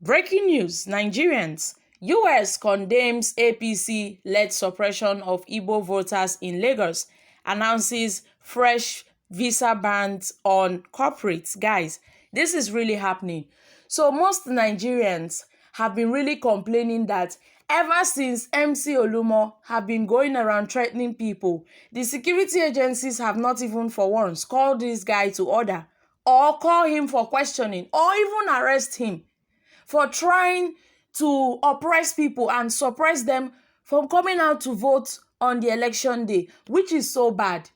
Breaking news: Nigerians. US condemns APC-led suppression of Igbo voters in Lagos, announces fresh visa bans on corporates. Guys, this is really happening. So most Nigerians have been really complaining that ever since MC Olumo have been going around threatening people, the security agencies have not even for once called this guy to order or call him for questioning or even arrest him for trying to oppress people and suppress them from coming out to vote on the election day, which is so bad.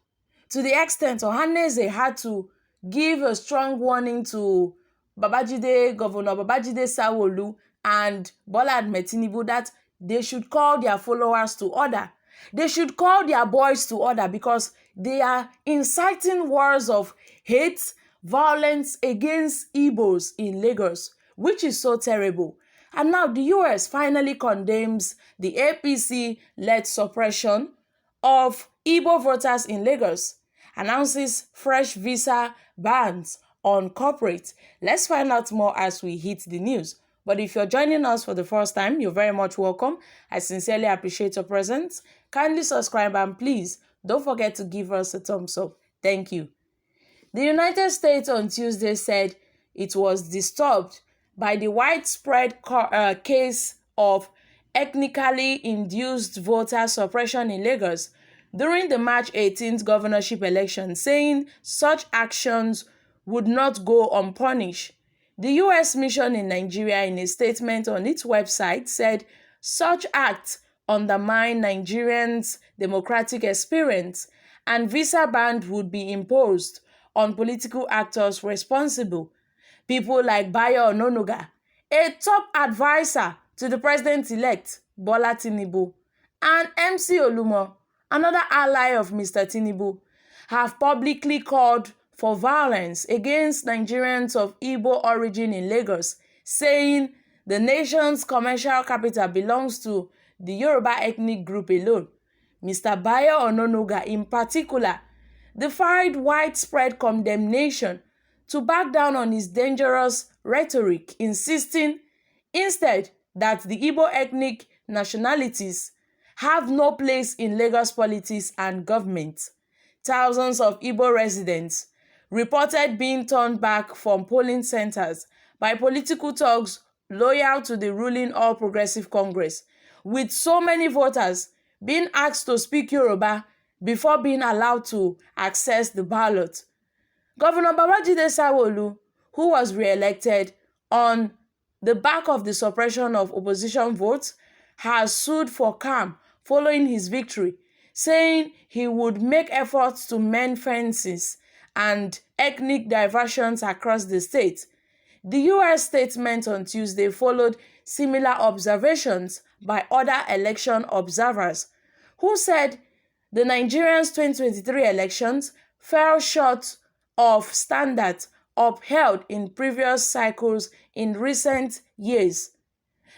To the extent Ohanaeze had to give a strong warning to Governor Babajide Sanwo-Olu and Bola Ahmed Tinubu that they should call their followers to order. They should call their boys to order because they are inciting wars of hate, violence against Igbos in Lagos, which is so terrible. And now the US finally condemns the APC-led suppression of Igbo voters in Lagos, announces fresh visa bans on corporates. Let's find out more as we hit the news. But if you're joining us for the first time, you're very much welcome. I sincerely appreciate your presence. Kindly subscribe and please don't forget to give us a thumbs up. Thank you. The United States on Tuesday said it was disturbed by the widespread case of ethnically induced voter suppression in Lagos during the March 18th governorship election, saying such actions would not go unpunished. The U.S. mission in Nigeria, in a statement on its website, said such acts undermine Nigerians' democratic experience and visa ban would be imposed on political actors responsible. People like Bayo Ononuga, a top advisor to the president-elect Bola Tinubu, and MC Olumo, another ally of Mr. Tinubu, have publicly called for violence against Nigerians of Igbo origin in Lagos, saying the nation's commercial capital belongs to the Yoruba ethnic group alone. Mr. Bayo Ononuga, in particular, defied widespread condemnation to back down on his dangerous rhetoric, insisting instead that the Igbo ethnic nationalities have no place in Lagos politics and government. Thousands of Igbo residents reported being turned back from polling centers by political thugs loyal to the ruling All Progressive Congress, with so many voters being asked to speak Yoruba before being allowed to access the ballot. Governor Babajide Sanwo-Olu, who was re-elected on the back of the suppression of opposition votes, has sued for calm following his victory, saying he would make efforts to mend fences and ethnic diversions across the state. The U.S. statement on Tuesday followed similar observations by other election observers, who said the Nigerians' 2023 elections fell short of standards upheld in previous cycles in recent years.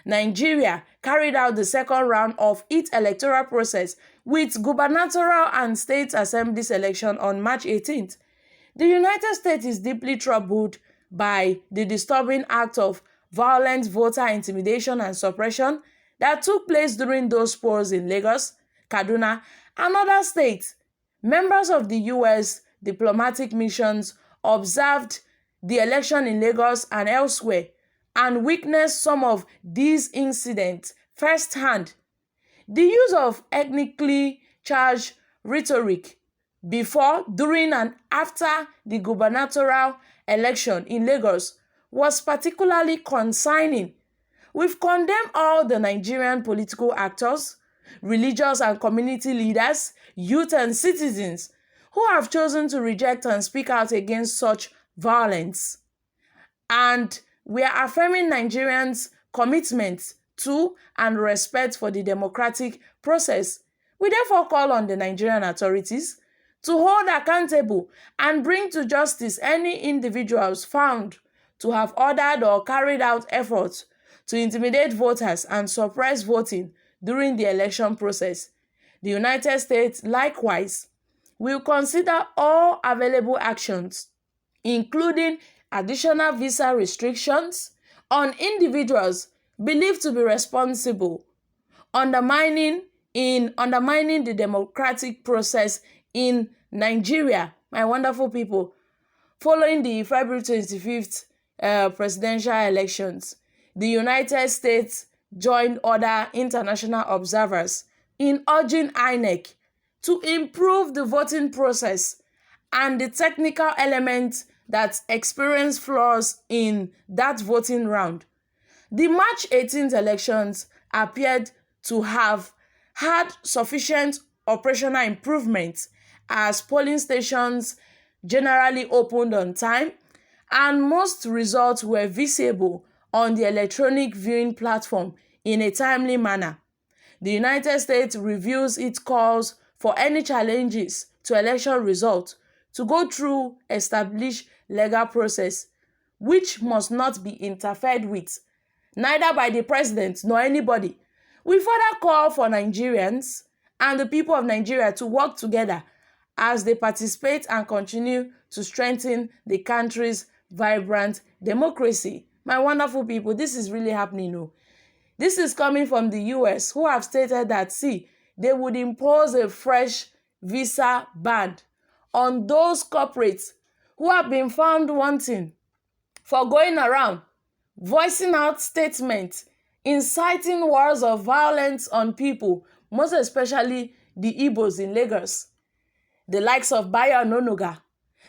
Nigeria carried out the second round of its electoral process with gubernatorial and state assemblies election on March 18th. The United States is deeply troubled by the disturbing act of violent voter intimidation and suppression that took place during those polls in Lagos, Kaduna, and other states. Members of the U.S. diplomatic missions observed the election in Lagos and elsewhere and witnessed some of these incidents firsthand. The use of ethnically charged rhetoric before, during, and after the gubernatorial election in Lagos was particularly concerning. We've condemned all the Nigerian political actors, religious and community leaders, youth and citizens who have chosen to reject and speak out against such violence. And we are affirming Nigerians' commitment to and respect for the democratic process. We therefore call on the Nigerian authorities to hold accountable and bring to justice any individuals found to have ordered or carried out efforts to intimidate voters and suppress voting during the election process. The United States, likewise, will consider all available actions, including additional visa restrictions on individuals believed to be responsible, undermining the democratic process in Nigeria, my wonderful people. Following the February 25th presidential elections, the United States joined other international observers in urging INEC to improve the voting process and the technical elements that experience flaws in that voting round. The March 18th elections appeared to have had sufficient operational improvements as polling stations generally opened on time and most results were visible on the electronic viewing platform in a timely manner. The United States reviews its calls for any challenges to election results to go through established legal process, which must not be interfered with, neither by the president nor anybody. We further call for Nigerians and the people of Nigeria to work together as they participate and continue to strengthen the country's vibrant democracy. My wonderful people, this is really happening. Oh. This is coming from the US, who have stated that, see, they would impose a fresh visa ban on those corporates who have been found wanting for going around, voicing out statements, inciting wars of violence on people, most especially the Igbos in Lagos. The likes of Bayo Ononuga,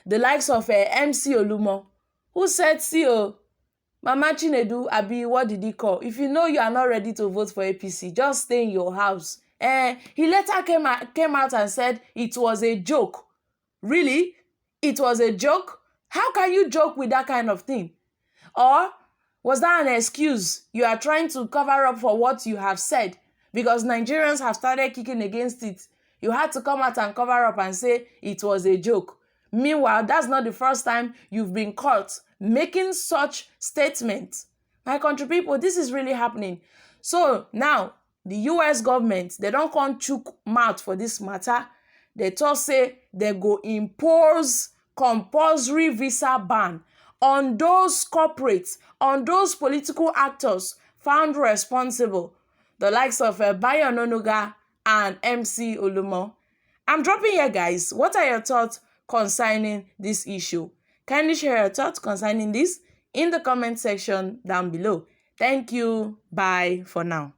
the likes of MC Olumo, who said, see, oh, Mama Chinedu, Abi, what did he call? If you know you are not ready to vote for APC, just stay in your house. He later came out and said it was a joke. Really? It was a joke? How can you joke with that kind of thing? Or was that an excuse? You are trying to cover up for what you have said because Nigerians have started kicking against it. You had to come out and cover up and say it was a joke. Meanwhile, that's not the first time you've been caught making such statements. My country people, this is really happening. So now, the US government, they don't come chook mouth for this matter. They just say they go impose compulsory visa ban on those corporates, on those political actors found responsible, the likes of Bayo Ononuga and MC Olumo. I'm dropping here, guys. What are your thoughts concerning this issue? Kindly share your thoughts concerning this in the comment section down below. Thank you. Bye for now.